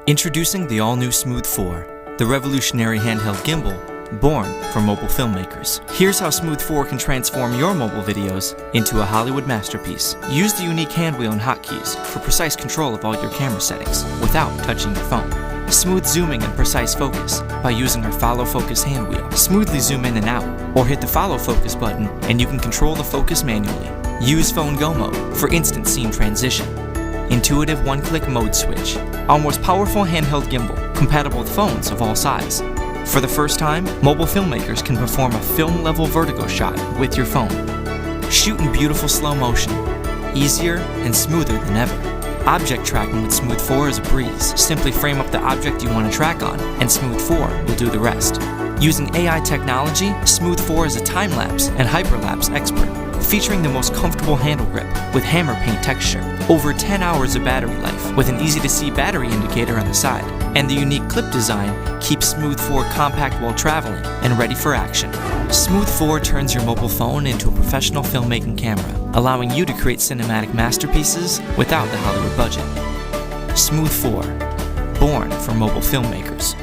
Introducing the all-new Smooth 4, the revolutionary handheld gimbal born for mobile filmmakers. Here's how Smooth 4 can transform your mobile videos into a Hollywood masterpiece. Use the unique hand wheel and hotkeys for precise control of all your camera settings without touching your phone. Smooth zooming and precise focus by using our follow focus hand wheel. Smoothly zoom in and out, or hit the follow focus button and you can control the focus manually. Use phone go mode for instant scene transition. Intuitive one-click mode switch. Our most powerful handheld gimbal, compatible with phones of all sizes. For the first time, mobile filmmakers can perform a film-level vertigo shot with your phone. Shoot in beautiful slow motion, easier and smoother than ever. Object tracking with Smooth 4 is a breeze. Simply frame up the object you want to track on, and Smooth 4 will do the rest. Using AI technology, Smooth 4 is a time-lapse and hyperlapse expert, featuring the most comfortable handle grip with hammer paint texture, over 10 hours of battery life with an easy-to-see battery indicator on the side, and the unique clip design keeps Smooth 4 compact while traveling and ready for action. Smooth 4 turns your mobile phone into a professional filmmaking camera, allowing you to create cinematic masterpieces without the Hollywood budget. Smooth 4, born for mobile filmmakers.